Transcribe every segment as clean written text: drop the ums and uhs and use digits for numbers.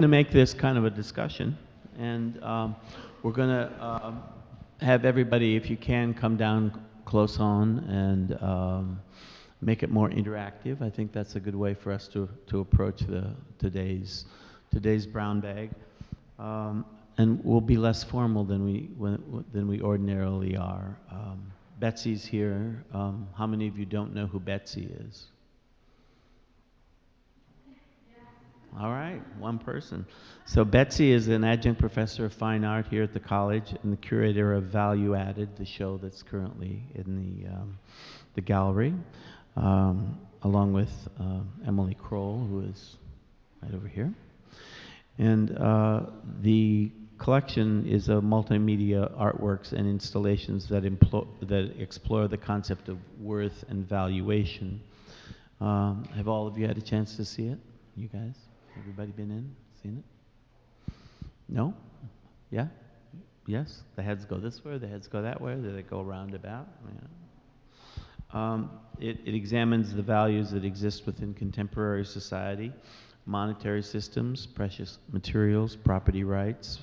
To make this kind of a discussion, and we're going to have everybody, if you can, come down close on and make it more interactive. I think that's a good way for us to approach today's brown bag, and we'll be less formal than we ordinarily are. Betsy's here. How many of you don't know who Betsy is? All right, one person. So Betsy is an adjunct professor of fine art here at the college and the curator of Value Added, the show that's currently in the gallery, along with Emily Kroll, who is right over here. And the collection is of multimedia artworks and installations that explore the concept of worth and valuation. Have all of you had a chance to see it? You guys? Everybody been in, seen it? No? Yeah? Yes? The heads go this way, the heads go that way, do they go roundabout? Yeah. It examines the values that exist within contemporary society, monetary systems, precious materials, property rights,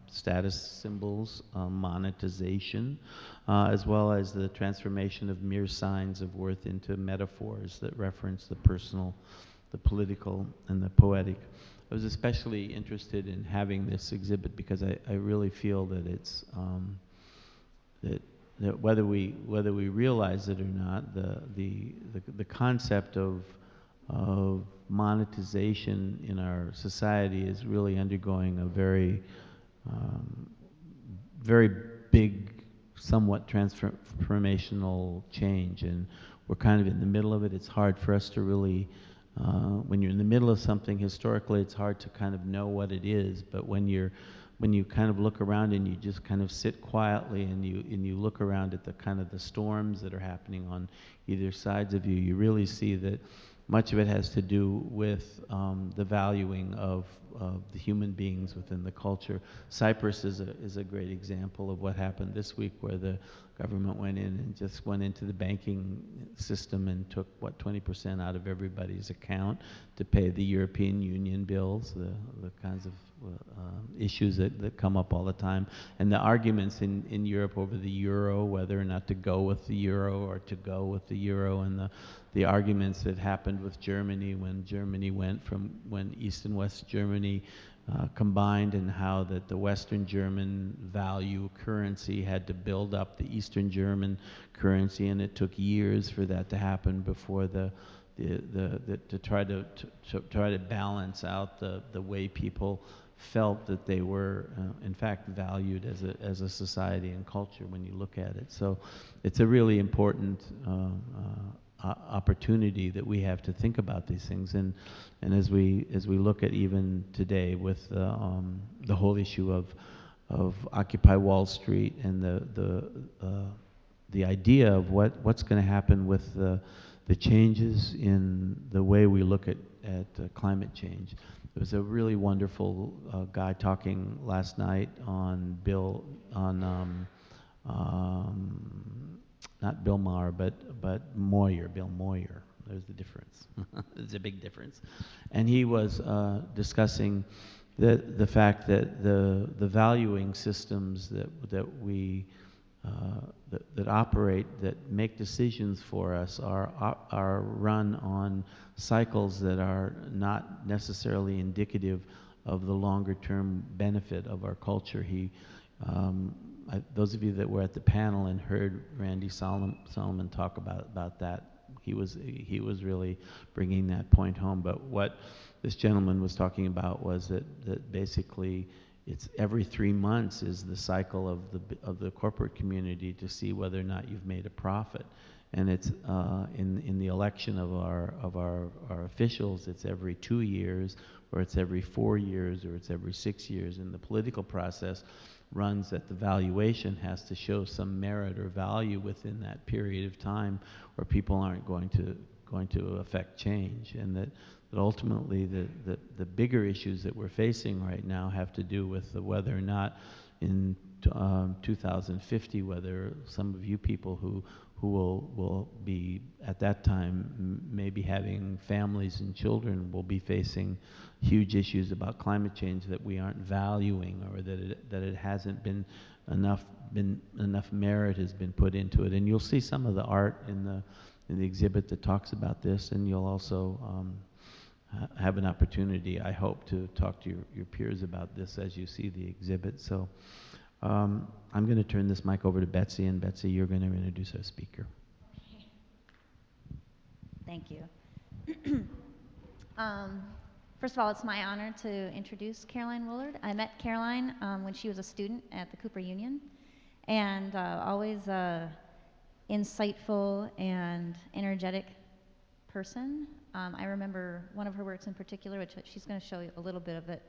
status symbols, monetization, as well as the transformation of mere signs of worth into metaphors that reference the personal, the political, and the poetic. I was especially interested in having this exhibit because I really feel that it's that whether we realize it or not, the concept of monetization in our society is really undergoing a very very big, somewhat transformational change, and we're kind of in the middle of it. It's hard for us to really when you're in the middle of something historically, it's hard to kind of know what it is, but when you kind of look around and you just kind of sit quietly and you look around at the kind of the storms that are happening on either sides of you, you really see that much of it has to do with the valuing of the human beings within the culture. Cyprus is a great example of what happened this week, where the government went in and just went into the banking system and took, 20% out of everybody's account to pay the European Union bills, the kinds of issues that come up all the time. And the arguments in Europe over the euro, whether or not to go with the euro or to go with the euro, and the arguments that happened with Germany when Germany when East and West Germany combined, and how that the Western German value currency had to build up the Eastern German currency, and it took years for that to happen before to try to balance out the way people felt that they were in fact valued as a society and culture when you look at it. So it's a really important opportunity that we have to think about these things, and as we look at even today with the whole issue of Occupy Wall Street and the idea of what's going to happen with the changes in the way we look at climate change. There was a really wonderful guy talking last night on not Bill Maher, but Moyer, Bill Moyer. There's the difference. There's a big difference. And he was discussing the fact that the valuing systems that operate, that make decisions for us, are run on cycles that are not necessarily indicative of the longer-term benefit of our culture. Those of you that were at the panel and heard Randy Solomon talk about that, he was really bringing that point home. But what this gentleman was talking about was that basically it's every 3 months is the cycle of the corporate community to see whether or not you've made a profit. And it's in the election of our officials, it's every 2 years, or it's every 4 years, or it's every 6 years. In the political process, runs that the valuation has to show some merit or value within that period of time, or people aren't going to affect change, and that ultimately the bigger issues that we're facing right now have to do with whether or not in 2050, whether some of you people who who will be at that time maybe having families and children will be facing huge issues about climate change that we aren't valuing, or that it hasn't been enough merit has been put into it. And you'll see some of the art in the exhibit that talks about this, and you'll also have an opportunity, I hope, to talk to your peers about this as you see the exhibit. So I'm going to turn this mic over to Betsy, and Betsy, you're going to introduce our speaker. Okay. Thank you. First of all, it's my honor to introduce Caroline Woolard. I met Caroline when she was a student at the Cooper Union, and always insightful and energetic person. I remember one of her works in particular, which she's going to show you a little bit of it,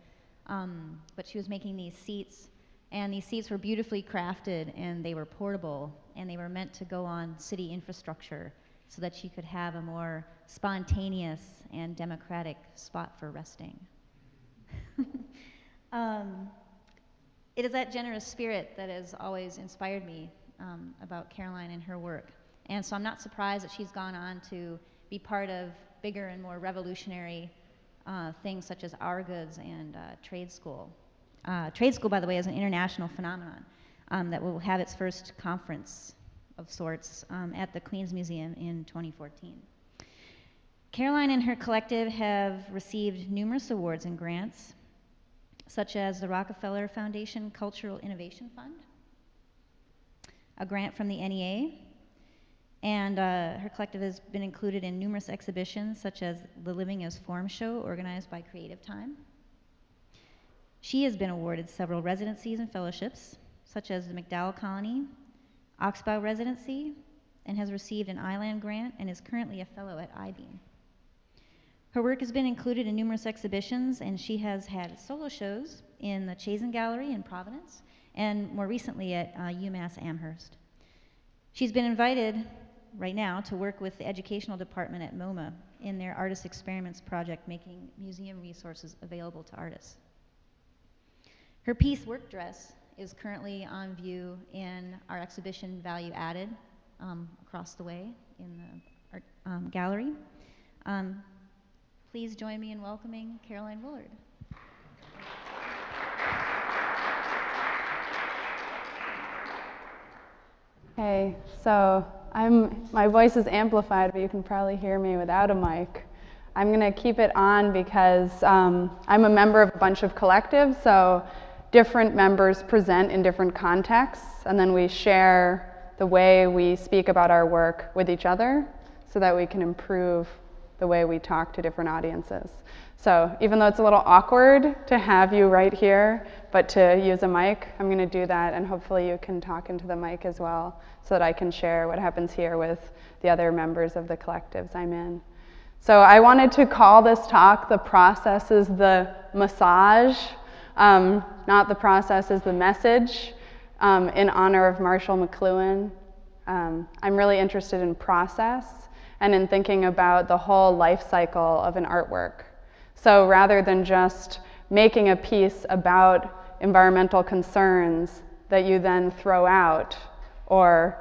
but she was making these seats, and these seats were beautifully crafted, and they were portable, and they were meant to go on city infrastructure so that she could have a more spontaneous and democratic spot for resting. It is that generous spirit that has always inspired me about Caroline and her work. And so I'm not surprised that she's gone on to be part of bigger and more revolutionary things such as Our Goods and Trade School. Trade School, by the way, is an international phenomenon that will have its first conference of sorts at the Queens Museum in 2014. Caroline and her collective have received numerous awards and grants, such as the Rockefeller Foundation Cultural Innovation Fund, a grant from the NEA, and her collective has been included in numerous exhibitions, such as the Living as Form show organized by Creative Time. She has been awarded several residencies and fellowships, such as the MacDowell Colony, Oxbow Residency, and has received an ILAND grant and is currently a fellow at IBEAM. Her work has been included in numerous exhibitions, and she has had solo shows in the Chazen Gallery in Providence, and more recently at UMass Amherst. She's been invited right now to work with the educational department at MoMA in their Artist Experiments project, making museum resources available to artists. Her piece, Work Dress, is currently on view in our exhibition Value Added across the way in the art gallery. Please join me in welcoming Caroline Woolard. Hey, so my voice is amplified, but you can probably hear me without a mic. I'm going to keep it on because I'm a member of a bunch of collectives, so different members present in different contexts, and then we share the way we speak about our work with each other so that we can improve the way we talk to different audiences. So even though it's a little awkward to have you right here, but to use a mic, I'm going to do that, and hopefully you can talk into the mic as well so that I can share what happens here with the other members of the collectives I'm in. So I wanted to call this talk "The Process is the Massage," not "The Process is the Message," in honor of Marshall McLuhan. I'm really interested in process and in thinking about the whole life cycle of an artwork. So rather than just making a piece about environmental concerns that you then throw out or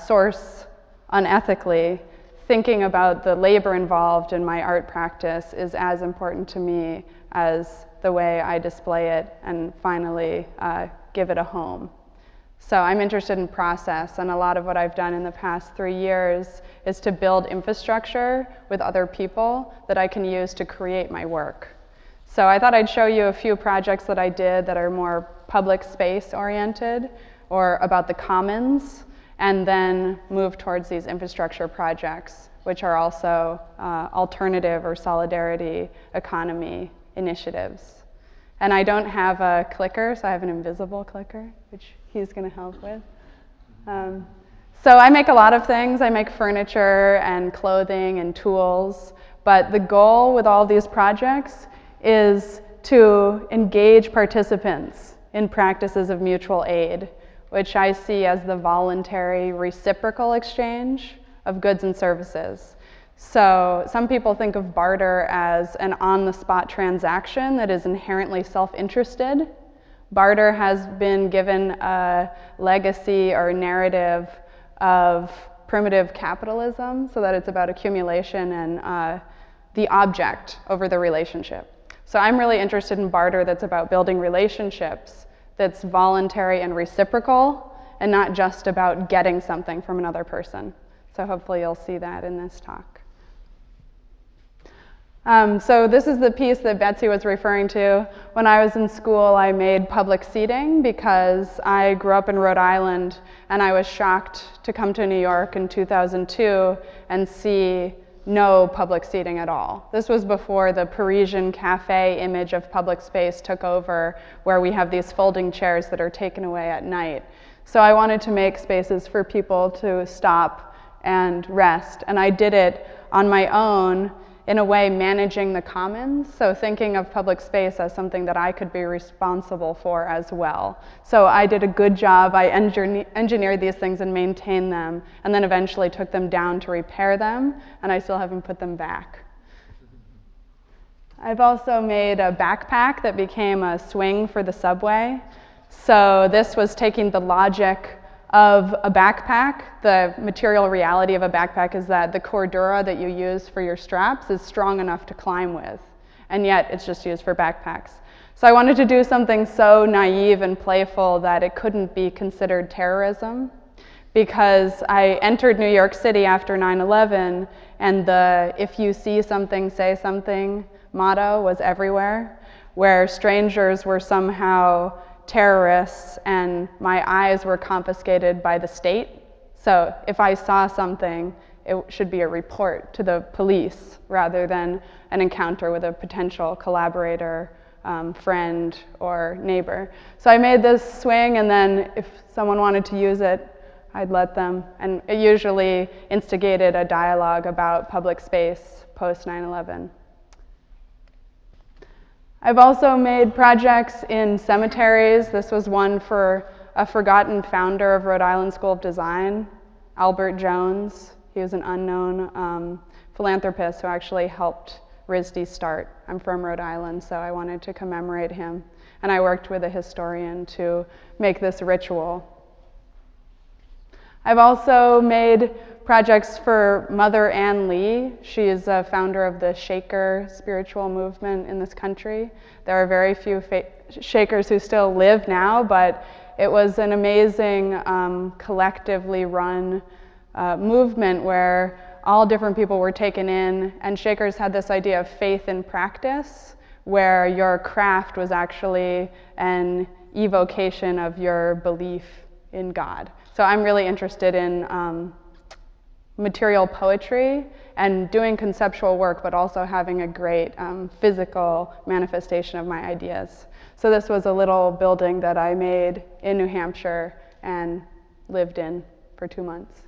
source unethically, thinking about the labor involved in my art practice is as important to me as the way I display it and finally give it a home. So I'm interested in process, and a lot of what I've done in the past 3 years is to build infrastructure with other people that I can use to create my work. So I thought I'd show you a few projects that I did that are more public space oriented or about the commons, and then move towards these infrastructure projects, which are also alternative or solidarity economy initiatives. And I don't have a clicker, so I have an invisible clicker, which he's going to help with. So I make a lot of things. I make furniture and clothing and tools, but the goal with all these projects is to engage participants in practices of mutual aid, which I see as the voluntary reciprocal exchange of goods and services. So some people think of barter as an on-the-spot transaction that is inherently self-interested. Barter has been given a legacy or narrative of primitive capitalism, so that it's about accumulation and the object over the relationship. So I'm really interested in barter that's about building relationships that's voluntary and reciprocal, and not just about getting something from another person. So hopefully you'll see that in this talk. So this is the piece that Betsy was referring to. When I was in school, I made public seating because I grew up in Rhode Island, and I was shocked to come to New York in 2002 and see no public seating at all. This was before the Parisian cafe image of public space took over, where we have these folding chairs that are taken away at night. So I wanted to make spaces for people to stop and rest, and I did it on my own, in a way managing the commons, so thinking of public space as something that I could be responsible for as well. So I did a good job. I engineered these things and maintained them, and then eventually took them down to repair them, and I still haven't put them back. I've also made a backpack that became a swing for the subway. So this was taking the logic of a backpack. The material reality of a backpack is that the cordura that you use for your straps is strong enough to climb with, and yet it's just used for backpacks. So I wanted to do something so naive and playful that it couldn't be considered terrorism, because I entered New York City after 9/11, and the "if you see something, say something" motto was everywhere, where strangers were somehow terrorists and my eyes were confiscated by the state. So if I saw something, it should be a report to the police rather than an encounter with a potential collaborator, friend, or neighbor. So I made this swing, and then if someone wanted to use it, I'd let them. And it usually instigated a dialogue about public space post 9/11. I've also made projects in cemeteries. This was one for a forgotten founder of Rhode Island School of Design, Albert Jones. He was an unknown philanthropist who actually helped RISD start. I'm from Rhode Island, so I wanted to commemorate him. And I worked with a historian to make this ritual. I've also made projects for Mother Ann Lee. She is a founder of the Shaker spiritual movement in this country. There are very few Shakers who still live now, but it was an amazing collectively run movement where all different people were taken in, and Shakers had this idea of faith in practice, where your craft was actually an evocation of your belief in God. So I'm really interested in material poetry and doing conceptual work, but also having a great physical manifestation of my ideas. So this was a little building that I made in New Hampshire and lived in for 2 months.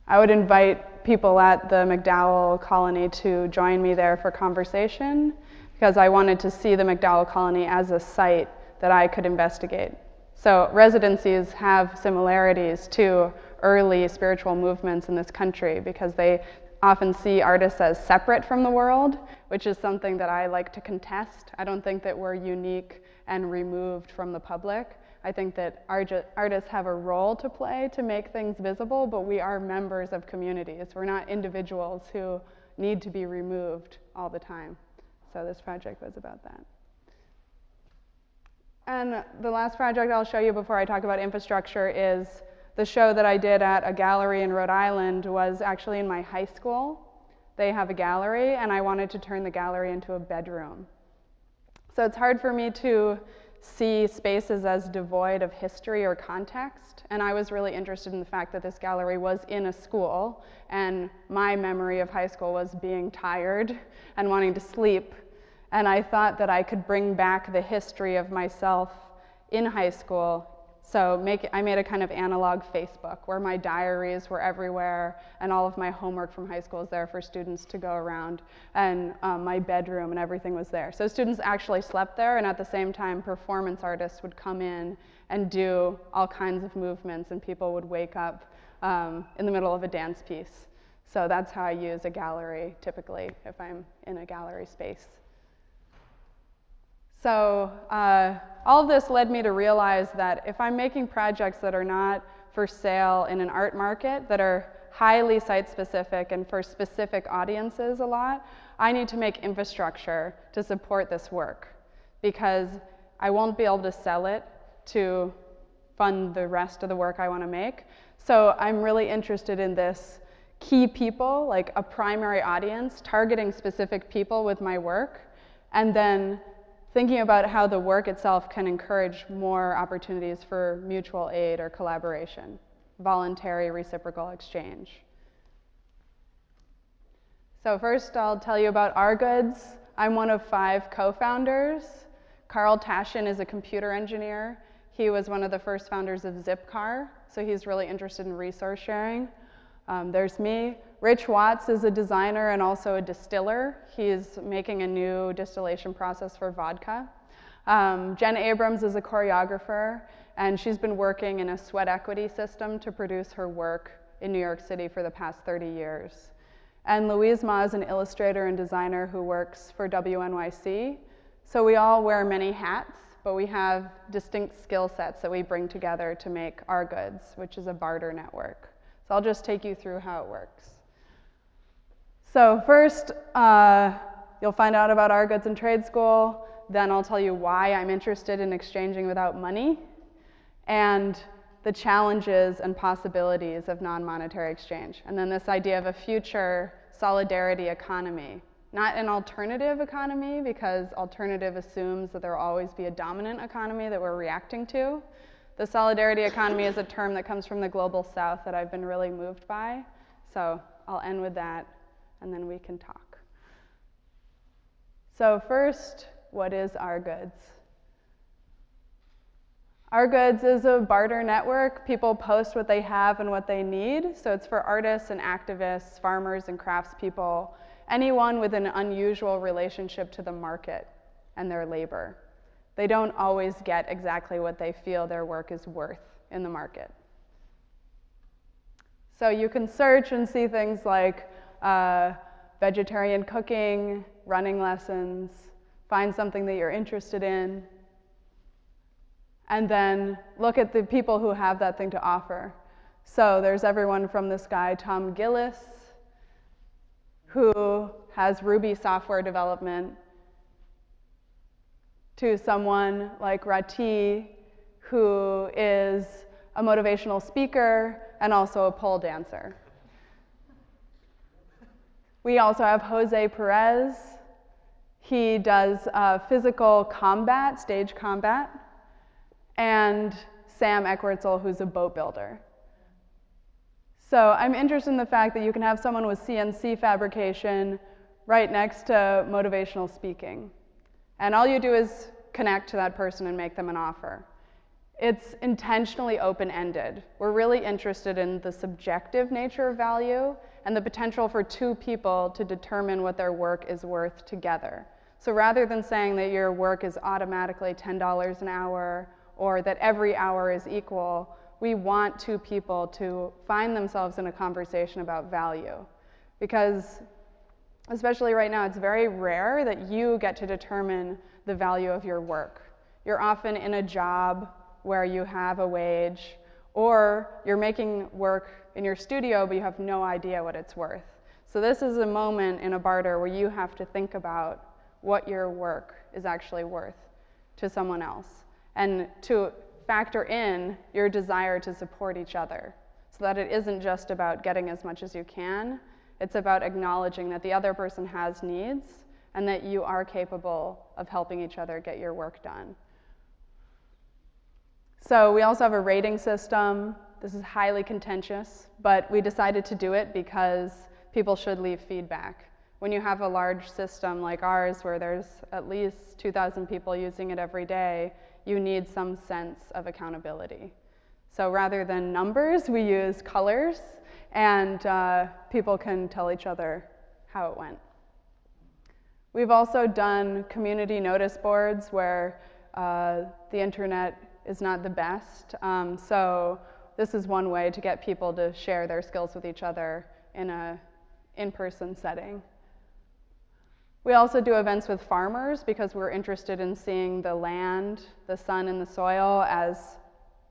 I would invite people at the MacDowell colony to join me there for conversation, because I wanted to see the MacDowell colony as a site that I could investigate. So residencies have similarities to early spiritual movements in this country, because they often see artists as separate from the world, which is something that I like to contest. I don't think that we're unique and removed from the public. I think that artists have a role to play to make things visible, but we are members of communities. We're not individuals who need to be removed all the time. So this project was about that. And the last project I'll show you before I talk about infrastructure is the show that I did at a gallery in Rhode Island was actually in my high school. They have a gallery, and I wanted to turn the gallery into a bedroom. So it's hard for me to see spaces as devoid of history or context, and I was really interested in the fact that this gallery was in a school, and my memory of high school was being tired and wanting to sleep. And I thought that I could bring back the history of myself in high school. So I made a kind of analog Facebook where my diaries were everywhere, and all of my homework from high school was there for students to go around, and my bedroom and everything was there. So students actually slept there, and at the same time performance artists would come in and do all kinds of movements, and people would wake up in the middle of a dance piece. So that's how I use a gallery typically if I'm in a gallery space. So all of this led me to realize that if I'm making projects that are not for sale in an art market, that are highly site-specific and for specific audiences a lot, I need to make infrastructure to support this work, because I won't be able to sell it to fund the rest of the work I want to make. So I'm really interested in this key people, like a primary audience, targeting specific people with my work, and then thinking about how the work itself can encourage more opportunities for mutual aid or collaboration, voluntary reciprocal exchange. So first I'll tell you about Our Goods. I'm one of 5 co-founders. Carl Taschen is a computer engineer. He was one of the first founders of Zipcar, so he's really interested in resource sharing. There's me. Rich Watts is a designer and also a distiller. He's making a new distillation process for vodka. Jen Abrams is a choreographer, and she's been working in a sweat equity system to produce her work in New York City for the past 30 years. And Louise Ma is an illustrator and designer who works for WNYC. So we all wear many hats, but we have distinct skill sets that we bring together to make Our Goods, which is a barter network. So I'll just take you through how it works. So first, you'll find out about Our Goods in trade school. Then I'll tell you why I'm interested in exchanging without money, and the challenges and possibilities of non-monetary exchange. And then this idea of a future solidarity economy. Not an alternative economy, because alternative assumes that there will always be a dominant economy that we're reacting to. The solidarity economy is a term that comes from the global south that I've been really moved by. So I'll end with that, and then we can talk. So first, what is Our Goods? Our Goods is a barter network. People post what they have and what they need. So it's for artists and activists, farmers and craftspeople, anyone with an unusual relationship to the market and their labor. They don't always get exactly what they feel their work is worth in the market. So you can search and see things like vegetarian cooking, running lessons, find something that you're interested in, and then look at the people who have that thing to offer. So there's everyone from this guy, Tom Gillis, who has Ruby software development, to someone like Rati, who is a motivational speaker and also a pole dancer. We also have Jose Perez. He does physical combat, stage combat, and Sam Eckertzel, who's a boat builder. So I'm interested in the fact that you can have someone with CNC fabrication right next to motivational speaking. And all you do is connect to that person and make them an offer. It's intentionally open-ended. We're really interested in the subjective nature of value and the potential for 2 people to determine what their work is worth together. So rather than saying that your work is automatically $10 an hour or that every hour is equal, we want 2 people to find themselves in a conversation about value. Because especially right now, it's very rare that you get to determine the value of your work. You're often in a job where you have a wage, or you're making work in your studio, but you have no idea what it's worth. So this is a moment in a barter where you have to think about what your work is actually worth to someone else, and to factor in your desire to support each other, so that it isn't just about getting as much as you can. It's about acknowledging that the other person has needs and that you are capable of helping each other get your work done. So we also have a rating system. This is highly contentious, but we decided to do it because people should leave feedback. When you have a large system like ours, where there's at least 2,000 people using it every day, you need some sense of accountability. So rather than numbers, we use colors, and people can tell each other how it went. We've also done community notice boards where the internet is not the best. So this is one way to get people to share their skills with each other in an in-person setting. We also do events with farmers because we're interested in seeing the land, the sun, and the soil as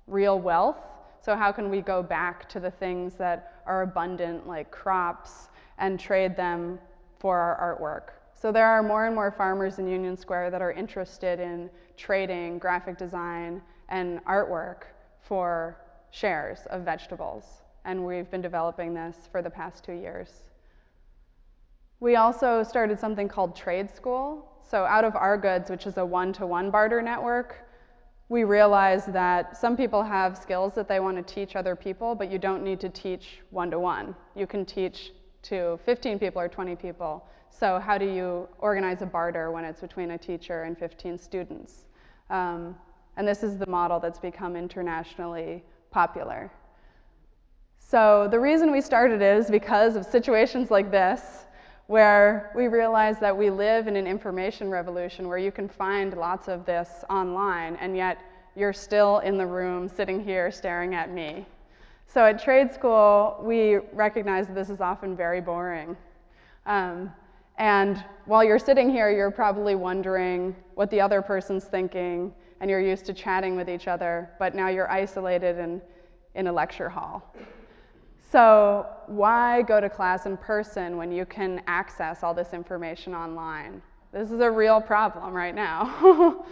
real wealth. So how can we go back to the things that are abundant, like crops, and trade them for our artwork? So there are more and more farmers in Union Square that are interested in trading graphic design and artwork for shares of vegetables. And we've been developing this for the past 2 years. We also started something called Trade School. So out of Our Goods, which is a one-to-one barter network, we realized that some people have skills that they want to teach other people, but you don't need to teach one-to-one. You can teach to 15 people or 20 people. So how do you organize a barter when it's between a teacher and 15 students? And this is the model that's become internationally popular. So the reason we started it is because of situations like this, where we realize that we live in an information revolution where you can find lots of this online, and yet you're still in the room sitting here staring at me. So at Trade School, we recognize that this is often very boring. And while you're sitting here, you're probably wondering what the other person's thinking, and you're used to chatting with each other, but now you're isolated in a lecture hall. So why go to class in person when you can access all this information online? This is a real problem right now.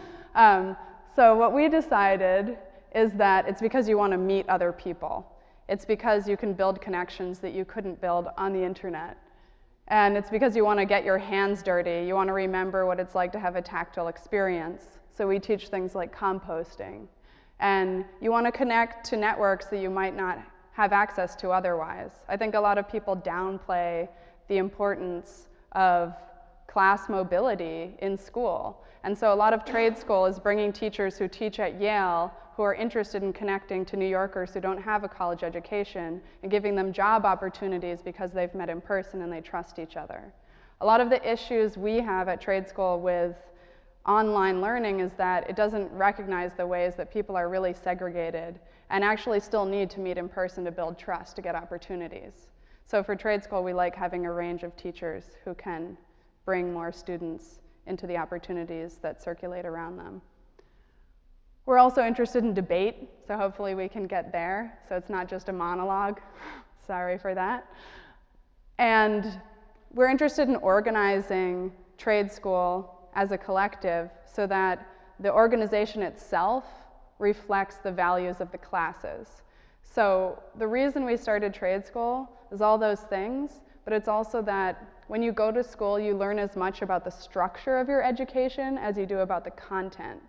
So what we decided is that it's because you want to meet other people. It's because you can build connections that you couldn't build on the internet. And it's because you want to get your hands dirty. You want to remember what it's like to have a tactile experience. So we teach things like composting. And you want to connect to networks that you might not have access to otherwise. I think a lot of people downplay the importance of class mobility in school. And so a lot of Trade School is bringing teachers who teach at Yale who are interested in connecting to New Yorkers who don't have a college education and giving them job opportunities because they've met in person and they trust each other. A lot of the issues we have at Trade School with online learning is that it doesn't recognize the ways that people are really segregated and actually still need to meet in person to build trust, to get opportunities. So for Trade School, we like having a range of teachers who can bring more students into the opportunities that circulate around them. We're also interested in debate, so hopefully we can get there, so it's not just a monologue. Sorry for that. And we're interested in organizing Trade School as a collective so that the organization itself reflects the values of the classes. So the reason we started Trade School is all those things, but it's also that when you go to school, you learn as much about the structure of your education as you do about the content.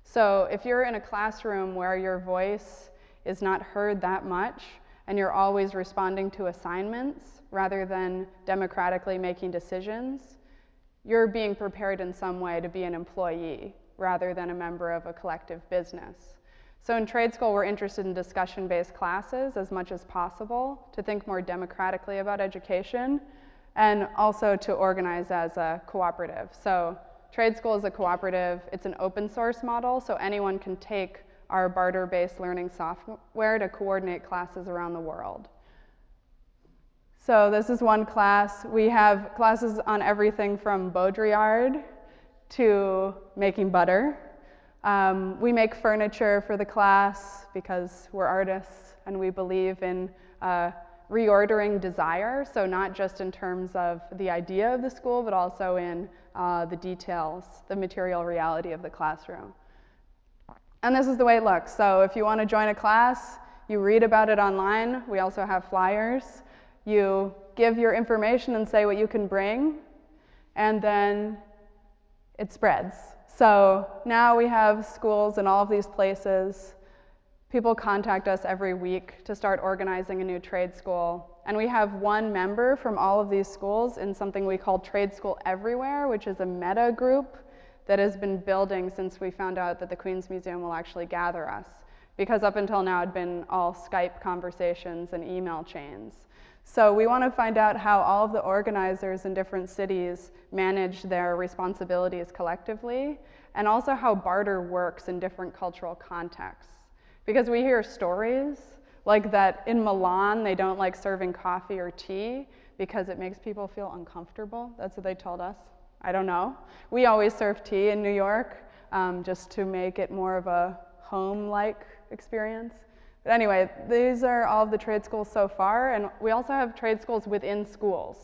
So if you're in a classroom where your voice is not heard that much, and you're always responding to assignments rather than democratically making decisions, you're being prepared in some way to be an employee rather than a member of a collective business. So in Trade School, we're interested in discussion-based classes as much as possible to think more democratically about education and also to organize as a cooperative. So Trade School is a cooperative. It's an open source model, so anyone can take our barter-based learning software to coordinate classes around the world. So this is one class. We have classes on everything from Baudrillard to making butter. We make furniture for the class because we're artists and we believe in reordering desire, so not just in terms of the idea of the school, but also in the details, the material reality of the classroom. And this is the way it looks. So if you want to join a class, you read about it online. We also have flyers. You give your information and say what you can bring, and then it spreads. So now we have schools in all of these places. People contact us every week to start organizing a new trade school. And we have one member from all of these schools in something we call Trade School Everywhere, which is a meta group that has been building since we found out that the Queens Museum will actually gather us. Because up until now, it had been all Skype conversations and email chains. So we want to find out how all of the organizers in different cities manage their responsibilities collectively, and also how barter works in different cultural contexts. Because we hear stories like that in Milan, they don't like serving coffee or tea because it makes people feel uncomfortable. That's what they told us. I don't know. We always serve tea in New York, just to make it more of a home-like experience. But anyway, these are all of the trade schools so far, and we also have trade schools within schools.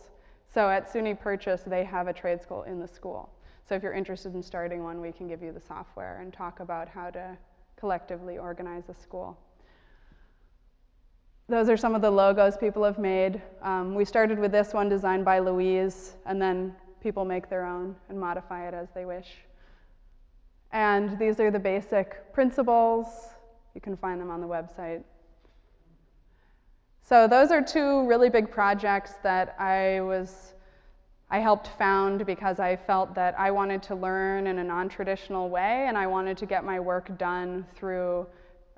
So at SUNY Purchase, they have a trade school in the school. So if you're interested in starting one, we can give you the software and talk about how to collectively organize a school. Those are some of the logos people have made. We started with this one designed by Louise, and then people make their own and modify it as they wish. And these are the basic principles. You can find them on the website. So those are two really big projects that I helped found because I felt that I wanted to learn in a non-traditional way, and I wanted to get my work done through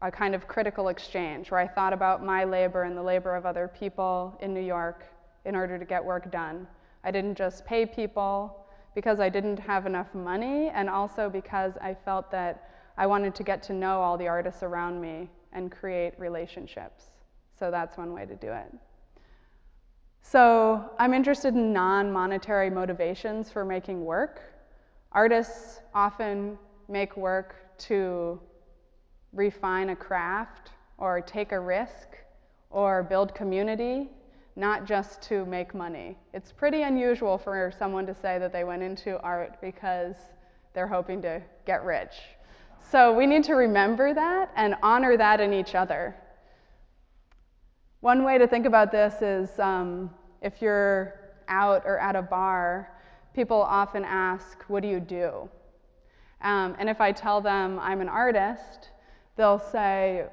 a kind of critical exchange where I thought about my labor and the labor of other people in New York in order to get work done. I didn't just pay people because I didn't have enough money, and also because I felt that I wanted to get to know all the artists around me and create relationships. So that's one way to do it. So I'm interested in non-monetary motivations for making work. Artists often make work to refine a craft or take a risk or build community, not just to make money. It's pretty unusual for someone to say that they went into art because they're hoping to get rich. So we need to remember that and honor that in each other. One way to think about this is if you're out or at a bar, people often ask, what do you do? And if I tell them I'm an artist, they'll say,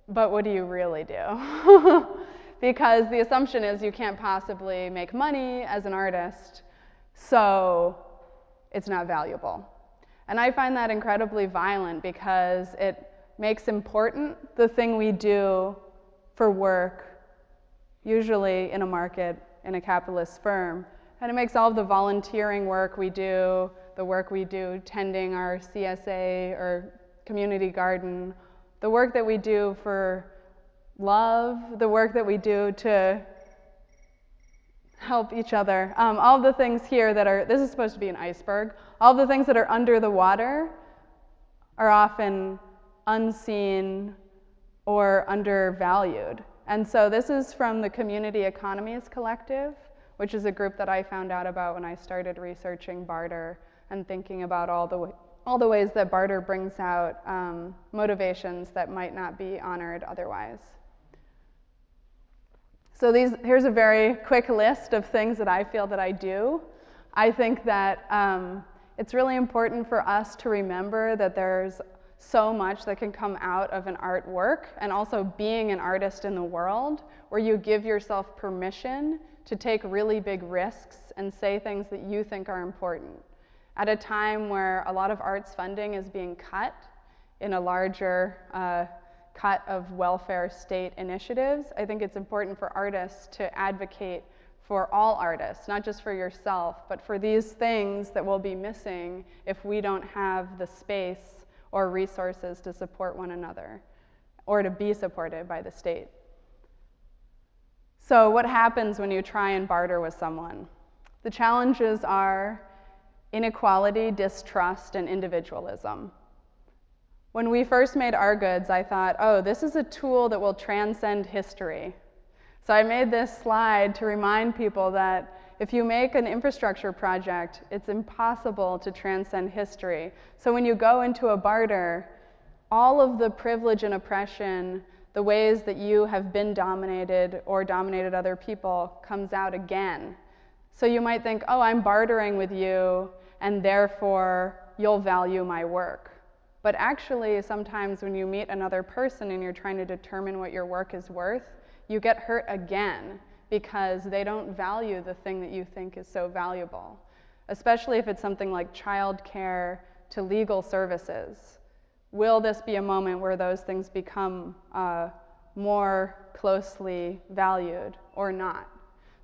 but what do you really do? Because the assumption is you can't possibly make money as an artist, so it's not valuable. And I find that incredibly violent because it makes important the thing we do for work, usually in a market, in a capitalist firm. And it makes all of the volunteering work we do, the work we do tending our CSA or community garden, the work that we do for love, the work that we do to help each other. All the things here that are, this is supposed to be an iceberg, all the things that are under the water are often unseen or undervalued. And so this is from the Community Economies Collective, which is a group that I found out about when I started researching barter and thinking about all the ways that barter brings out motivations that might not be honored otherwise. So here's a very quick list of things that I feel that I do. I think that it's really important for us to remember that there's so much that can come out of an artwork, and also being an artist in the world, where you give yourself permission to take really big risks and say things that you think are important. At a time where a lot of arts funding is being cut in a larger cut of welfare state initiatives, I think it's important for artists to advocate for all artists, not just for yourself, but for these things that will be missing if we don't have the space or resources to support one another, or to be supported by the state. So what happens when you try and barter with someone? The challenges are inequality, distrust, and individualism. When we first made our goods, I thought, oh, this is a tool that will transcend history. So I made this slide to remind people that if you make an infrastructure project, it's impossible to transcend history. So when you go into a barter, all of the privilege and oppression, the ways that you have been dominated or dominated other people, comes out again. So you might think, oh, I'm bartering with you, and therefore you'll value my work. But actually, sometimes when you meet another person and you're trying to determine what your work is worth, you get hurt again because they don't value the thing that you think is so valuable, especially if it's something like childcare to legal services. Will this be a moment where those things become more closely valued or not?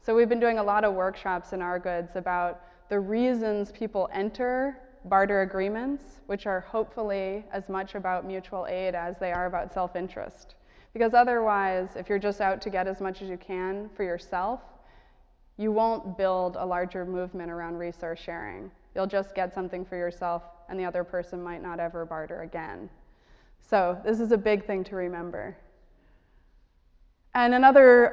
So we've been doing a lot of workshops in our goods about the reasons people enter barter agreements, which are hopefully as much about mutual aid as they are about self-interest. Because otherwise, if you're just out to get as much as you can for yourself, you won't build a larger movement around resource sharing. You'll just get something for yourself, and the other person might not ever barter again. So this is a big thing to remember. And another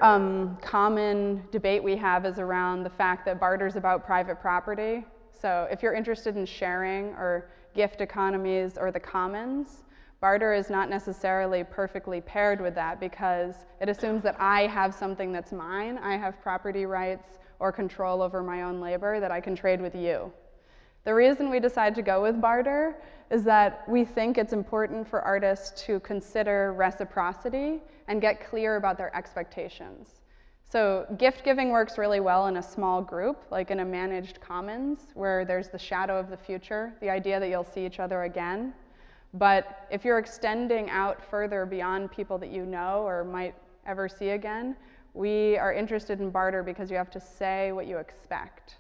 common debate we have is around the fact that barter is about private property. So if you're interested in sharing or gift economies or the commons, barter is not necessarily perfectly paired with that because it assumes that I have something that's mine. I have property rights or control over my own labor that I can trade with you. The reason we decided to go with barter is that we think it's important for artists to consider reciprocity and get clear about their expectations. So gift giving works really well in a small group, like in a managed commons, where there's the shadow of the future, the idea that you'll see each other again. But if you're extending out further beyond people that you know or might ever see again, we are interested in barter because you have to say what you expect.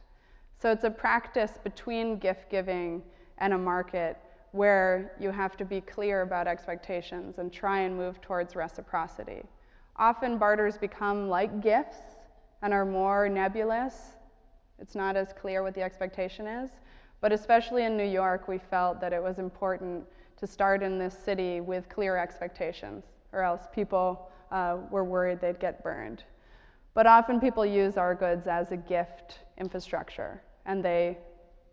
So it's a practice between gift giving and a market where you have to be clear about expectations and try and move towards reciprocity. Often barters become like gifts and are more nebulous. It's not as clear what the expectation is. But especially in New York, we felt that it was important to start in this city with clear expectations, or else people were worried they'd get burned. But often people use our goods as a gift infrastructure, and they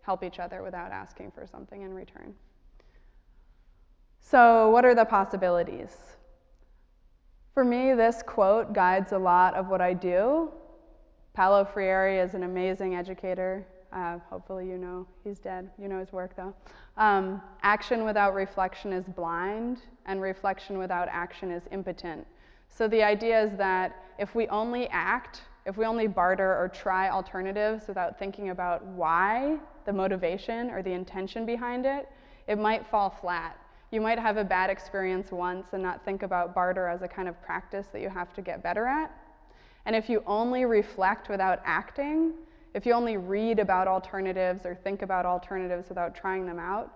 help each other without asking for something in return. So what are the possibilities? For me, this quote guides a lot of what I do. Paulo Freire is an amazing educator. Hopefully you know he's dead. You know his work though. Action without reflection is blind, and reflection without action is impotent. So the idea is that if we only act, if we only barter or try alternatives without thinking about why, the motivation or the intention behind it, it might fall flat. You might have a bad experience once and not think about barter as a kind of practice that you have to get better at. And if you only reflect without acting, if you only read about alternatives or think about alternatives without trying them out,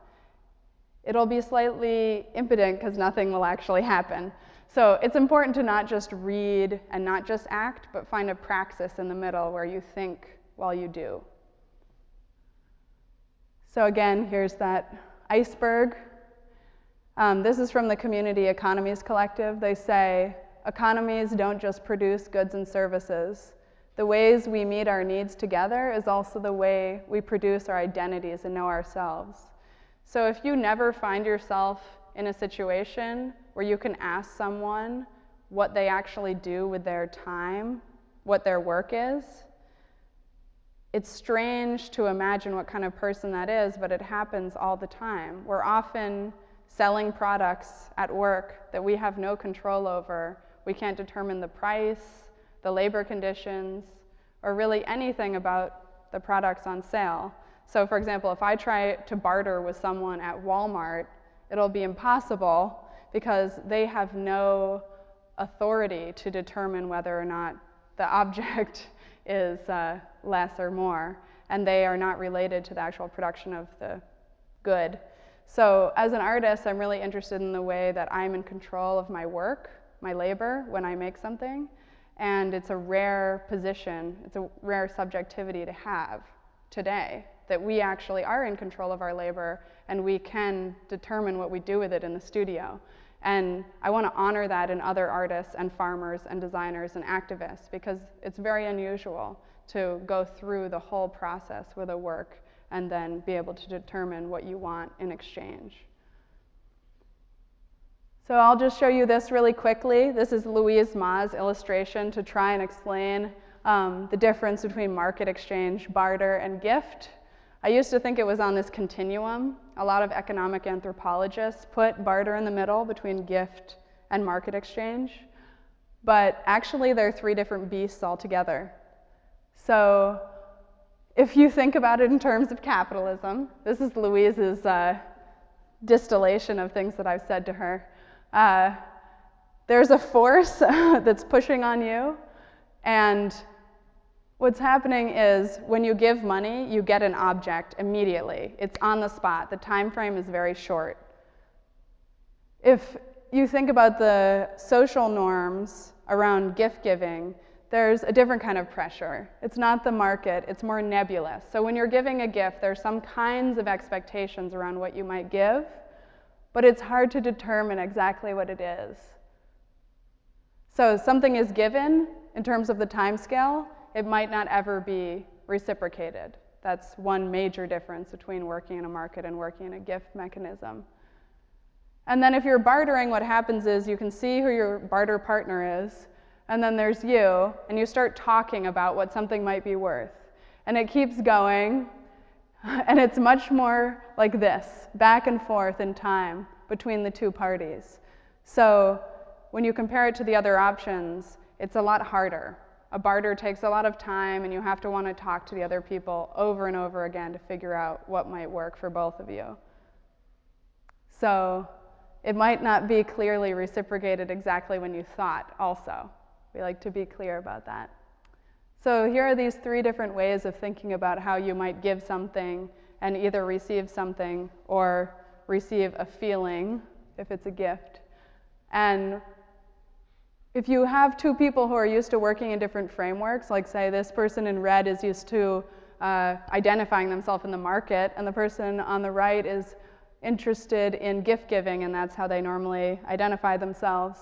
it'll be slightly impotent because nothing will actually happen. So it's important to not just read and not just act, but find a praxis in the middle where you think while you do. So again, here's that iceberg. This is from the Community Economies Collective. They say, economies don't just produce goods and services. The ways we meet our needs together is also the way we produce our identities and know ourselves. So if you never find yourself in a situation where you can ask someone what they actually do with their time, what their work is, it's strange to imagine what kind of person that is, but it happens all the time. We're often selling products at work that we have no control over. We can't determine the price, the labor conditions, or really anything about the products on sale. So for example, if I try to barter with someone at Walmart, it'll be impossible because they have no authority to determine whether or not the object is less or more, and they are not related to the actual production of the good. So as an artist, I'm really interested in the way that I'm in control of my work, my labor, when I make something. And it's a rare position, it's a rare subjectivity to have today, that we actually are in control of our labor and we can determine what we do with it in the studio. And I want to honor that in other artists and farmers and designers and activists, because it's very unusual to go through the whole process with a work and then be able to determine what you want in exchange. So I'll just show you this really quickly. This is Louise Ma's illustration to try and explain the difference between market exchange, barter, and gift. I used to think it was on this continuum. A lot of economic anthropologists put barter in the middle between gift and market exchange. But actually, they're three different beasts altogether. So if you think about it in terms of capitalism, this is Louise's distillation of things that I've said to her. There's a force that's pushing on you, and what's happening is when you give money, you get an object immediately. It's on the spot. The time frame is very short. If you think about the social norms around gift giving, there's a different kind of pressure. It's not the market, it's more nebulous. So when you're giving a gift, there's some kinds of expectations around what you might give, but it's hard to determine exactly what it is. So something is given in terms of the time scale, it might not ever be reciprocated. That's one major difference between working in a market and working in a gift mechanism. And then if you're bartering, what happens is you can see who your barter partner is, and then there's you, and you start talking about what something might be worth. And it keeps going, and it's much more like this, back and forth in time between the two parties. So when you compare it to the other options, it's a lot harder. A barter takes a lot of time, and you have to want to talk to the other people over and over again to figure out what might work for both of you. So it might not be clearly reciprocated exactly when you thought also. We like to be clear about that. So here are these 3 different ways of thinking about how you might give something and either receive something or receive a feeling if it's a gift. And if you have 2 people who are used to working in different frameworks, like say this person in red is used to identifying themselves in the market, and the person on the right is interested in gift giving, and that's how they normally identify themselves.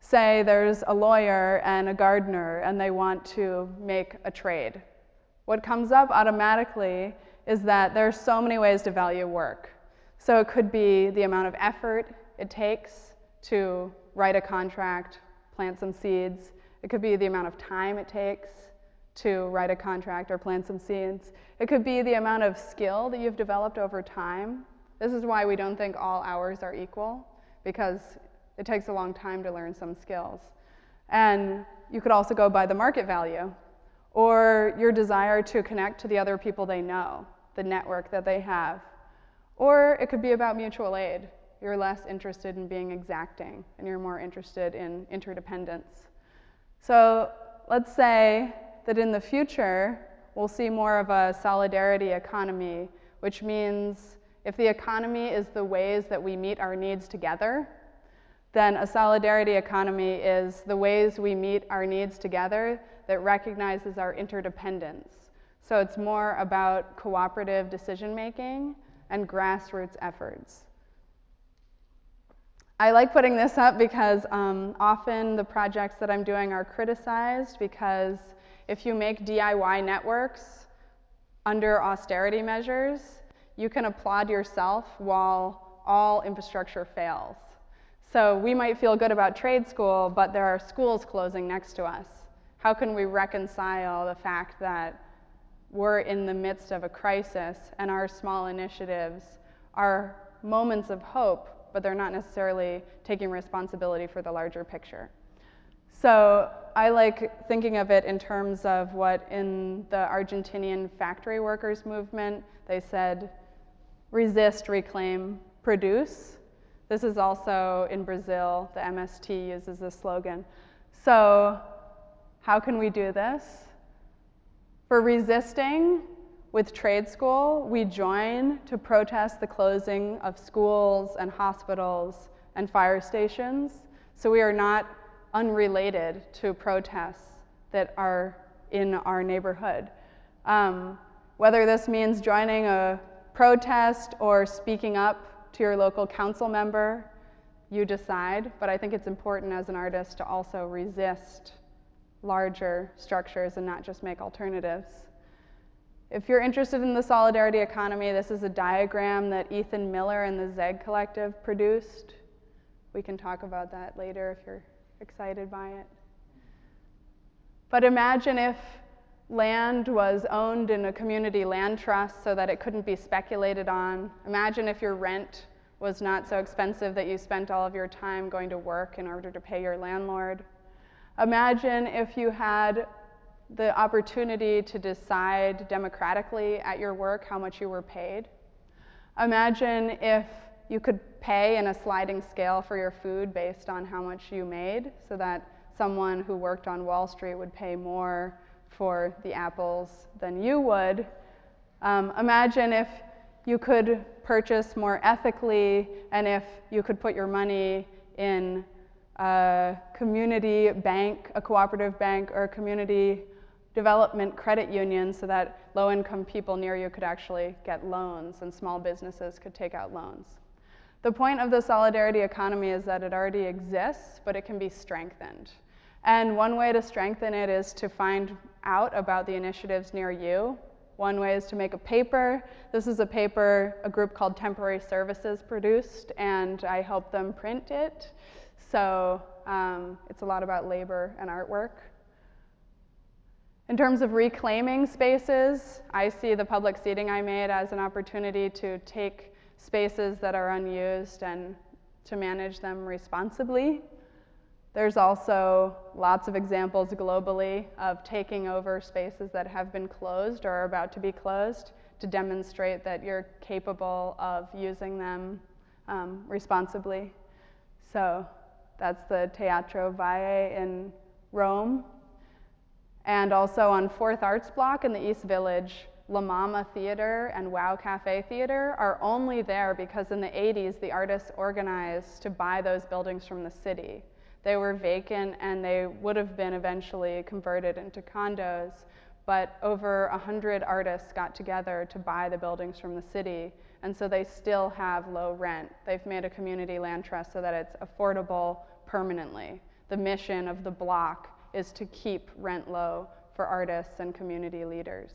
Say there's a lawyer and a gardener, and they want to make a trade. What comes up automatically is that there are so many ways to value work. So it could be the amount of effort it takes to write a contract, plant some seeds. It could be the amount of time it takes to write a contract or plant some seeds. It could be the amount of skill that you've developed over time. This is why we don't think all hours are equal, because it takes a long time to learn some skills. And you could also go by the market value, or your desire to connect to the other people they know, the network that they have. Or it could be about mutual aid. You're less interested in being exacting, and you're more interested in interdependence. So let's say that in the future, we'll see more of a solidarity economy, which means if the economy is the ways that we meet our needs together, then a solidarity economy is the ways we meet our needs together that recognizes our interdependence. So it's more about cooperative decision making and grassroots efforts. I like putting this up because often the projects that I'm doing are criticized because if you make DIY networks under austerity measures, you can applaud yourself while all infrastructure fails. So we might feel good about trade school, but there are schools closing next to us. How can we reconcile the fact that we're in the midst of a crisis and our small initiatives are moments of hope, but they're not necessarily taking responsibility for the larger picture? So I like thinking of it in terms of what in the Argentinian factory workers movement, they said, resist, reclaim, produce. This is also in Brazil, the MST uses this slogan. So how can we do this? For resisting, with trade school, we join to protest the closing of schools and hospitals and fire stations. So we are not unrelated to protests that are in our neighborhood. Whether this means joining a protest or speaking up to your local council member, you decide, but I think it's important as an artist to also resist larger structures and not just make alternatives. If you're interested in the solidarity economy, this is a diagram that Ethan Miller and the Zeg Collective produced. We can talk about that later if you're excited by it. But imagine if land was owned in a community land trust so that it couldn't be speculated on. Imagine if your rent was not so expensive that you spent all of your time going to work in order to pay your landlord. Imagine if you had the opportunity to decide democratically at your work how much you were paid. Imagine if you could pay in a sliding scale for your food based on how much you made, so that someone who worked on Wall Street would pay more for the apples than you would. Imagine if you could purchase more ethically, and if you could put your money in a community bank, a cooperative bank, or a community development credit union so that low-income people near you could actually get loans and small businesses could take out loans. The point of the solidarity economy is that it already exists, but it can be strengthened. And one way to strengthen it is to find out about the initiatives near you. One way is to make a paper. This is a paper a group called Temporary Services produced, and I helped them print it. So it's a lot about labor and artwork. In terms of reclaiming spaces, I see the public seating I made as an opportunity to take spaces that are unused and to manage them responsibly. There's also lots of examples globally of taking over spaces that have been closed or are about to be closed to demonstrate that you're capable of using them responsibly. So that's the Teatro Valle in Rome. And also on 4th Arts Block in the East Village, La Mama Theater and Wow Cafe Theater are only there because in the 80s the artists organized to buy those buildings from the city. They were vacant and they would have been eventually converted into condos, but over 100 artists got together to buy the buildings from the city, and so they still have low rent. They've made a community land trust so that it's affordable permanently. The mission of the block is to keep rent low for artists and community leaders.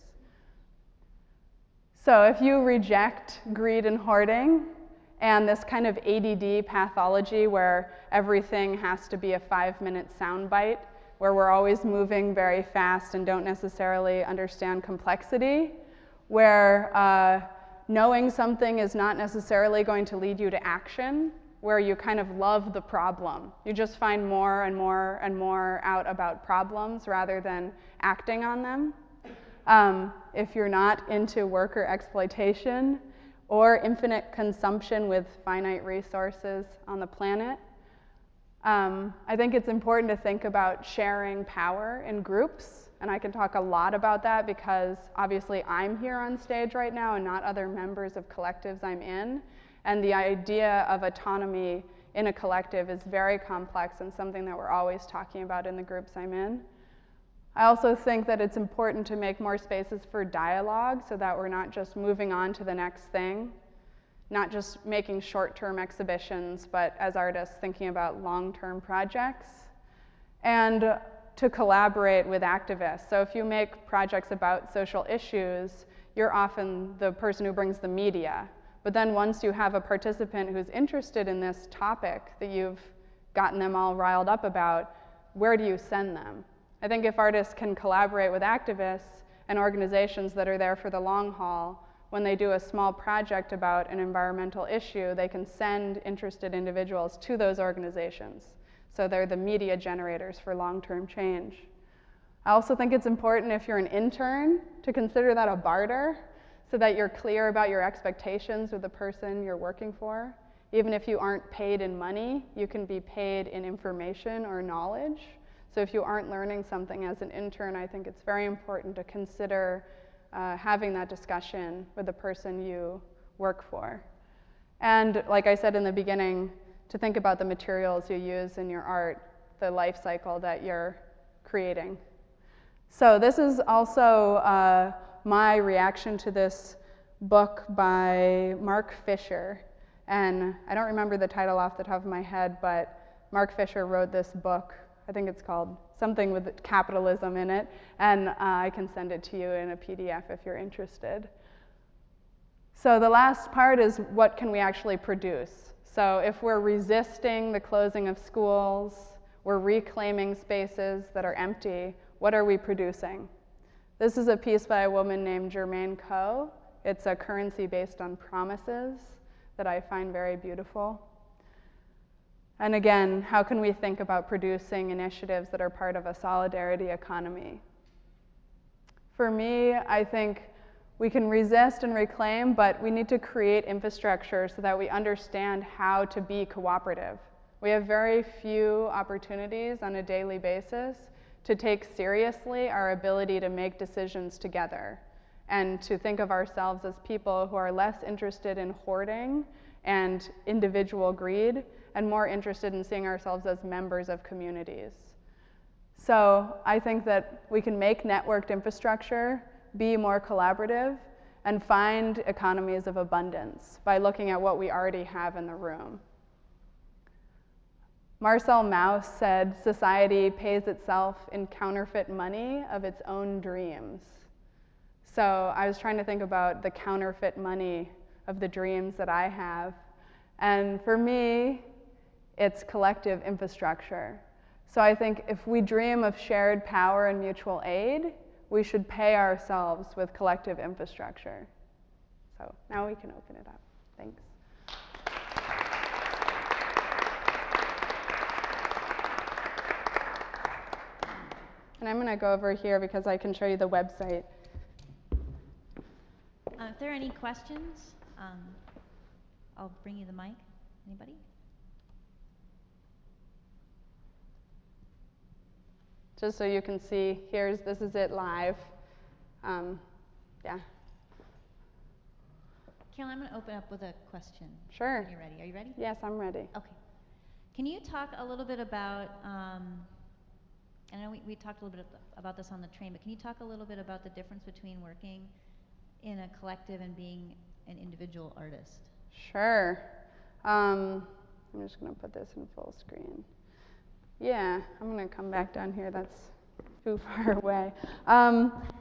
So if you reject greed and hoarding and this kind of ADD pathology where everything has to be a 5-minute soundbite, where we're always moving very fast and don't necessarily understand complexity, where knowing something is not necessarily going to lead you to action, where you kind of love the problem. You just find more and more and more out about problems rather than acting on them. If you're not into worker exploitation or infinite consumption with finite resources on the planet, I think it's important to think about sharing power in groups. And I can talk a lot about that because obviously I'm here on stage right now and not other members of collectives I'm in. And the idea of autonomy in a collective is very complex and something that we're always talking about in the groups I'm in. I also think that it's important to make more spaces for dialogue so that we're not just moving on to the next thing, not just making short-term exhibitions, but as artists thinking about long-term projects, and to collaborate with activists. So if you make projects about social issues, you're often the person who brings the media. But then once you have a participant who's interested in this topic that you've gotten them all riled up about, where do you send them? I think if artists can collaborate with activists and organizations that are there for the long haul, when they do a small project about an environmental issue, they can send interested individuals to those organizations. So they're the media generators for long-term change. I also think it's important if you're an intern to consider that a barter, so that you're clear about your expectations with the person you're working for. Even if you aren't paid in money, you can be paid in information or knowledge. So if you aren't learning something as an intern, I think it's very important to consider having that discussion with the person you work for. And like I said in the beginning, to think about the materials you use in your art, the life cycle that you're creating. So this is also my reaction to this book by Mark Fisher. And I don't remember the title off the top of my head, but Mark Fisher wrote this book. I think it's called something with capitalism in it. And I can send it to you in a PDF if you're interested. So the last part is what can we actually produce? So if we're resisting the closing of schools, we're reclaiming spaces that are empty, what are we producing? This is a piece by a woman named Germaine Coe. It's a currency based on promises that I find very beautiful. And again, how can we think about producing initiatives that are part of a solidarity economy? For me, I think we can resist and reclaim, but we need to create infrastructure so that we understand how to be cooperative. We have very few opportunities on a daily basis to take seriously our ability to make decisions together and to think of ourselves as people who are less interested in hoarding and individual greed and more interested in seeing ourselves as members of communities. So I think that we can make networked infrastructure be more collaborative and find economies of abundance by looking at what we already have in the room. Marcel Mauss said, "Society pays itself in counterfeit money of its own dreams." So I was trying to think about the counterfeit money of the dreams that I have. And for me, it's collective infrastructure. So I think if we dream of shared power and mutual aid, we should pay ourselves with collective infrastructure. So now we can open it up. Thanks. And I'm going to go over here because I can show you the website. If there are any questions, I'll bring you the mic. Anybody? Just so you can see, this is it live. Yeah. Caroline, I'm going to open up with a question. Sure. When you're ready. Are you ready? Yes, I'm ready. Okay. Can you talk a little bit about, I know we talked a little bit about this on the train, but can you talk a little bit about the difference between working in a collective and being an individual artist? Sure. I'm just going to put this in full screen. Yeah, I'm going to come back down here. That's too far away.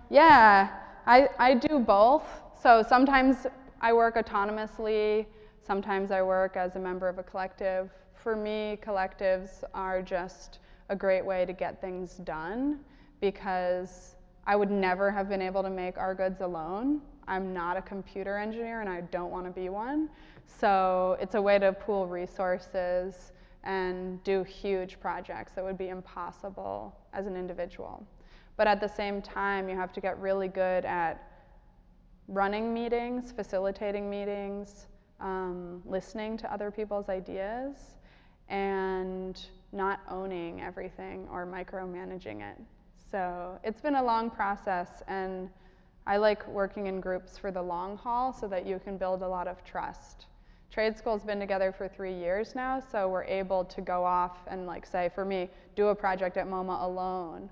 Yeah, I do both. So sometimes I work autonomously. Sometimes I work as a member of a collective. For me, collectives are just a great way to get things done because I would never have been able to make our goods alone. I'm not a computer engineer and I don't want to be one. So it's a way to pool resources and do huge projects that would be impossible as an individual. But at the same time, you have to get really good at running meetings, facilitating meetings, listening to other people's ideas, and not owning everything or micromanaging it. So it's been a long process, and I like working in groups for the long haul so that you can build a lot of trust. Trade School's been together for 3 years now, so we're able to go off and, like, say, for me, do a project at MoMA alone,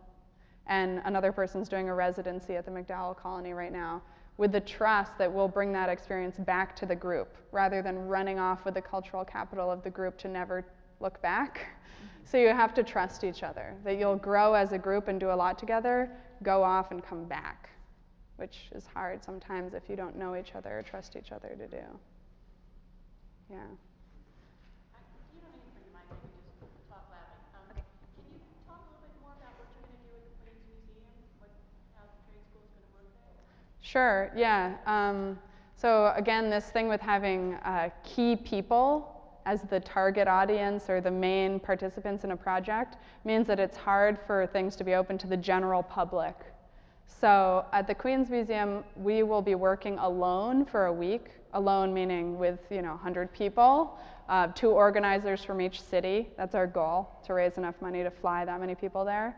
and another person's doing a residency at the McDowell Colony right now, with the trust that we'll bring that experience back to the group, rather than running off with the cultural capital of the group to never look back. So you have to trust each other, that you'll grow as a group and do a lot together, go off and come back, which is hard sometimes if you don't know each other or trust each other to do. Yeah. You don't need to bring the mic, I can just talk loudly. Okay. Can you talk a little bit more about what you're going to do at the Queen's Museum? How the trade school is going to work there? Sure, yeah. So again, this thing with having key people as the target audience or the main participants in a project means that it's hard for things to be open to the general public. So at the Queen's Museum, we will be working alone for a week. Alone meaning with 100 people, 2 organizers from each city. That's our goal, to raise enough money to fly that many people there.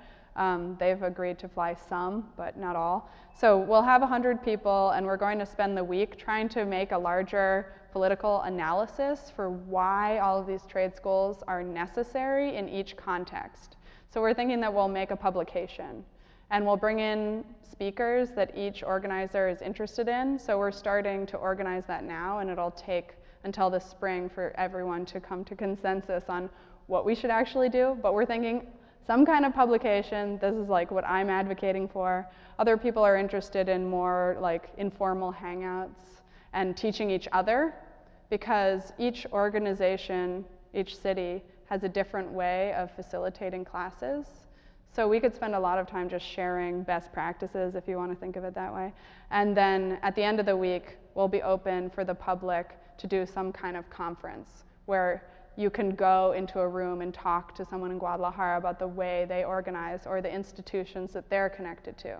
They've agreed to fly some, but not all. So we'll have 100 people, and we're going to spend the week trying to make a larger political analysis for why all of these trade schools are necessary in each context. So we're thinking that we'll make a publication. And we'll bring in speakers that each organizer is interested in. So we're starting to organize that now, and it'll take until the spring for everyone to come to consensus on what we should actually do. But we're thinking some kind of publication. This is like what I'm advocating for. Other people are interested in more like informal hangouts and teaching each other, because each organization, each city has a different way of facilitating classes. So we could spend a lot of time just sharing best practices, if you want to think of it that way. And then at the end of the week, we'll be open for the public to do some kind of conference where you can go into a room and talk to someone in Guadalajara about the way they organize or the institutions that they're connected to.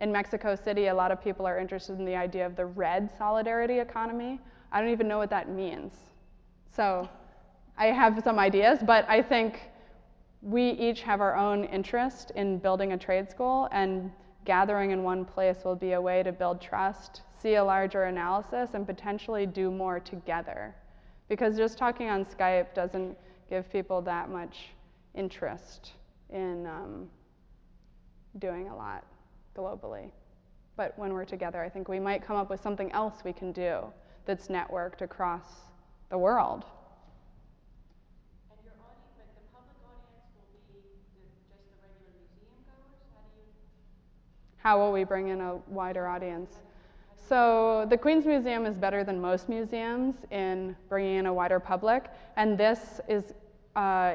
In Mexico City, a lot of people are interested in the idea of the red solidarity economy. I don't even know what that means. So I have some ideas, but I think we each have our own interest in building a trade school, and gathering in one place will be a way to build trust, see a larger analysis, and potentially do more together. because just talking on Skype doesn't give people that much interest in doing a lot globally. But when we're together, I think we might come up with something else we can do that's networked across the world. And your audience, like the public audience, will be just the regular museum goers? How will we bring in a wider audience? So the Queens Museum is better than most museums in bringing in a wider public, and this is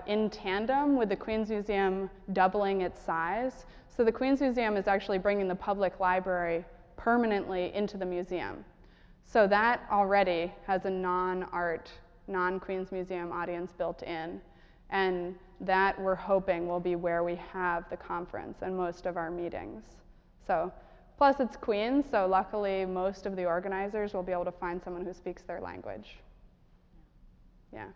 in tandem with the Queens Museum doubling its size. So the Queens Museum is actually bringing the public library permanently into the museum. So that already has a non-art, non-Queens Museum audience built in, and that we're hoping will be where we have the conference and most of our meetings. So, plus it's Queens, so luckily most of the organizers will be able to find someone who speaks their language. Yeah.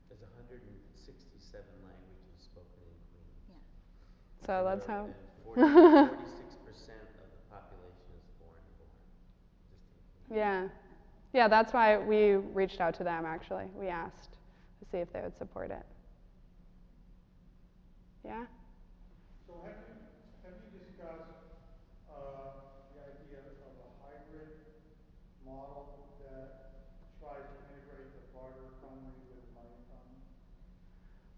There's 167 languages spoken in Queens. Yeah. So let's hope. 46% of the population is foreign born. Yeah. Yeah, that's why we reached out to them actually. We asked to see if they would support it. Yeah? So have you discussed the idea of a hybrid model that tries to integrate the barter economy with the money economy?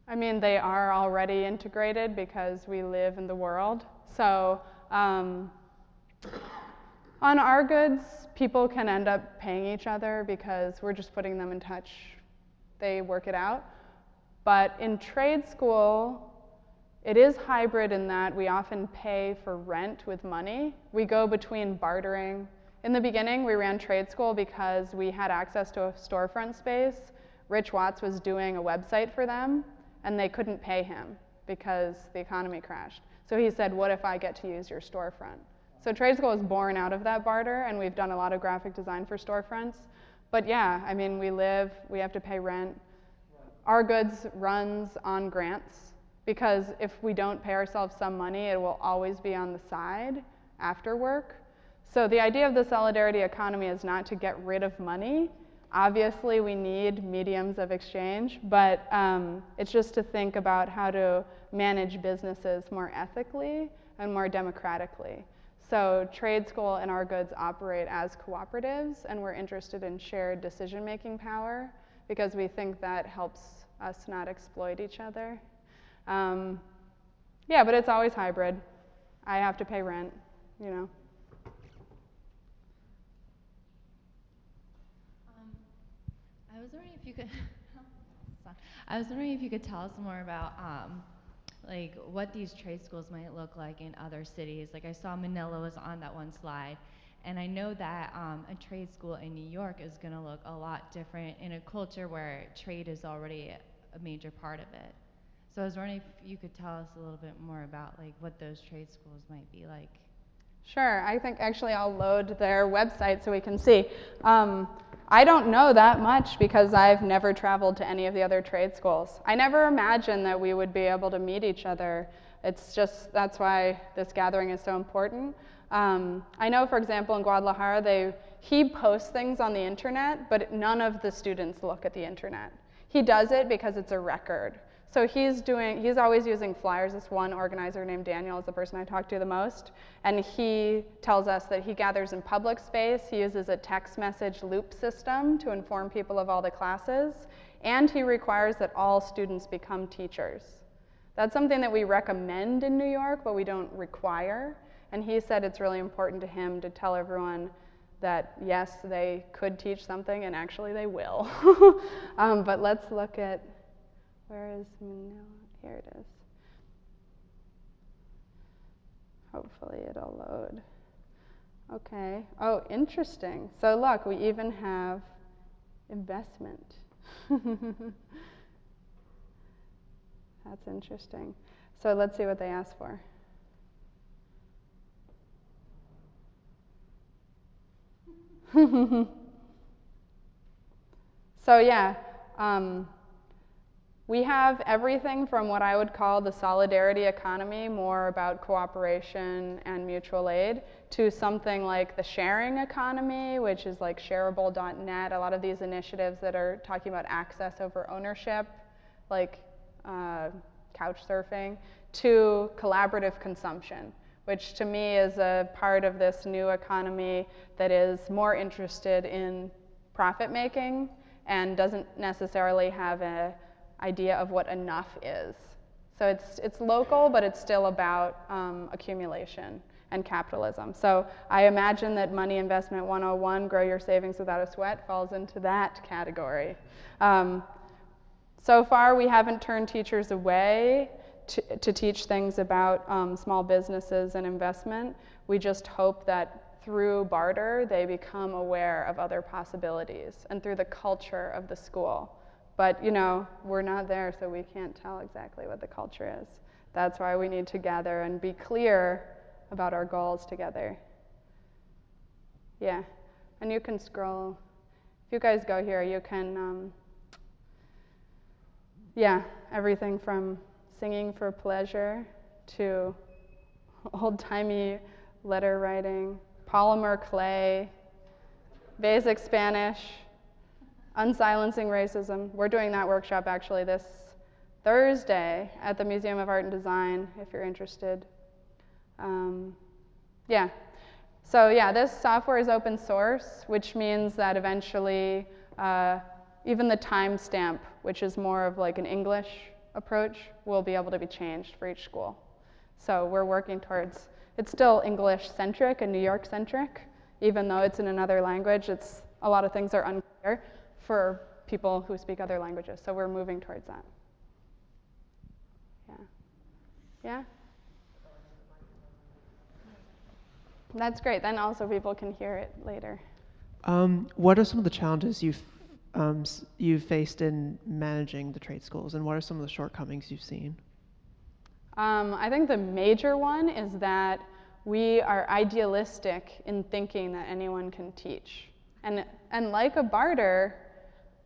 I mean, they are already integrated because we live in the world. So on our goods, people can end up paying each other because we're just putting them in touch. They work it out. But in trade school, it is hybrid in that we often pay for rent with money. We go between bartering. In the beginning, we ran trade school because we had access to a storefront space. Rich Watts was doing a website for them, and they couldn't pay him because the economy crashed. So he said, what if I get to use your storefront? So trade school is born out of that barter, and we've done a lot of graphic design for storefronts. But yeah, I mean, we have to pay rent. Our goods runs on grants, because if we don't pay ourselves some money, it will always be on the side after work. So the idea of the solidarity economy is not to get rid of money. Obviously, we need mediums of exchange, but it's just to think about how to manage businesses more ethically and more democratically. So trade school and our goods operate as cooperatives, and we're interested in shared decision-making power because we think that helps us not exploit each other. Yeah, but it's always hybrid. I have to pay rent, you know. I was wondering if you could. I was wondering if you could tell us more about like what these trade schools might look like in other cities. Like I saw Manila was on that one slide, and I know that a trade school in New York is going to look a lot different in a culture where trade is already a major part of it. So I was wondering if you could tell us a little bit more about like what those trade schools might be like. Sure, I think actually I'll load their website so we can see. I don't know that much because I've never traveled to any of the other trade schools. I never imagined that we would be able to meet each other. It's just, that's why this gathering is so important. I know, for example, in Guadalajara, he posts things on the internet, but none of the students look at the internet. He does it because it's a record. So he's always using flyers. This one organizer named Daniel is the person I talk to the most. And he tells us that he gathers in public space. He uses a text message loop system to inform people of all the classes. And he requires that all students become teachers. That's something that we recommend in New York, but we don't require. And he said it's really important to him to tell everyone that yes, they could teach something, and actually they will. But let's look at, where is Manila? Here it is. Hopefully it'll load. Okay. Oh, interesting. So look, we even have investment. That's interesting. So let's see what they asked for. So yeah. We have everything from what I would call the solidarity economy, more about cooperation and mutual aid, to something like the sharing economy, which is like shareable.net, a lot of these initiatives that are talking about access over ownership, like couch surfing, to collaborative consumption, which to me is a part of this new economy that is more interested in profit making and doesn't necessarily have an idea of what enough is. So it's local, but it's still about accumulation and capitalism. So I imagine that Money Investment 101, Grow Your Savings Without a Sweat, falls into that category. So far, we haven't turned teachers away to teach things about small businesses and investment. We just hope that through barter, they become aware of other possibilities and through the culture of the school. But, you know, we're not there, so we can't tell exactly what the culture is. That's why we need to gather and be clear about our goals together. Yeah, and you can scroll. If you guys go here, you can, yeah, everything from singing for pleasure to old-timey letter writing, polymer clay, basic Spanish, unsilencing racism. We're doing that workshop actually this Thursday at the Museum of Art and Design, if you're interested. Yeah. So yeah, this software is open source, which means that eventually even the timestamp, which is more of like an English approach, will be able to be changed for each school. So we're working towards, it's still English-centric and New York-centric, even though it's in another language. It's, a lot of things are unclear for people who speak other languages. So we're moving towards that. Yeah. Yeah? That's great. Then also people can hear it later. What are some of the challenges you've faced in managing the trade schools, and what are some of the shortcomings you've seen? I think the major one is that we are idealistic in thinking that anyone can teach. And like a barter,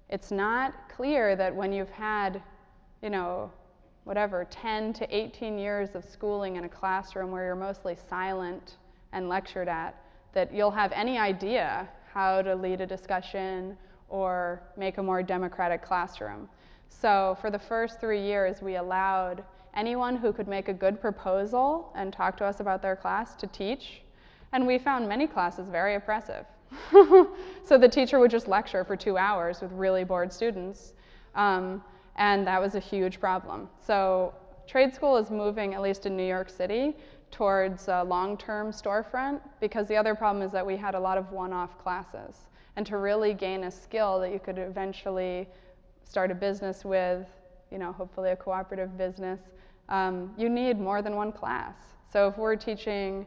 it's not clear that when you've had, you know, whatever, 10 to 18 years of schooling in a classroom where you're mostly silent and lectured at, that you'll have any idea how to lead a discussion or make a more democratic classroom. So for the first 3 years, we allowed anyone who could make a good proposal and talk to us about their class to teach. And we found many classes very oppressive. So the teacher would just lecture for 2 hours with really bored students. And that was a huge problem. So trade school is moving, at least in New York City, towards a long-term storefront, because the other problem is that we had a lot of one-off classes. And to really gain a skill that you could eventually start a business with, you know, hopefully a cooperative business, you need more than one class. So if we're teaching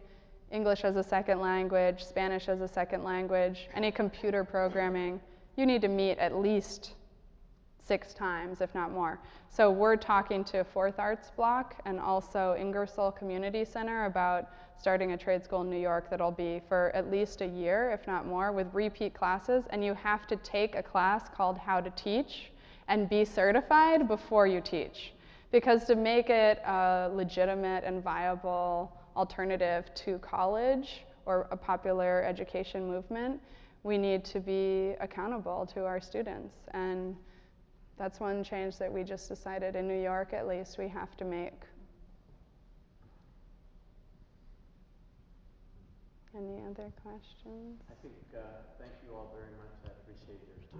English as a second language, Spanish as a second language, any computer programming, you need to meet at least 6 times, if not more. So we're talking to Fourth Arts Block and also Ingersoll Community Center about starting a trade school in New York that'll be for at least a year, if not more, with repeat classes. And you have to take a class called How to Teach and be certified before you teach. Because to make it a legitimate and viable alternative to college or a popular education movement, we need to be accountable to our students. And that's one change that we just decided in New York, at least, we have to make. Any other questions? I think, thank you all very much. I appreciate your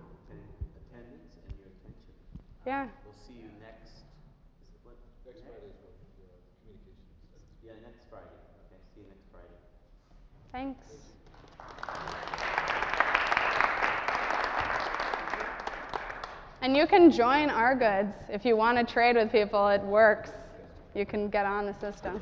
attendance and your attention. Yeah. We'll see you next, is it what? Next Friday is when the communications. Yeah, next Friday. Okay, see you next Friday. Thanks. And you can join our goods. If you want to trade with people, it works. You can get on the system.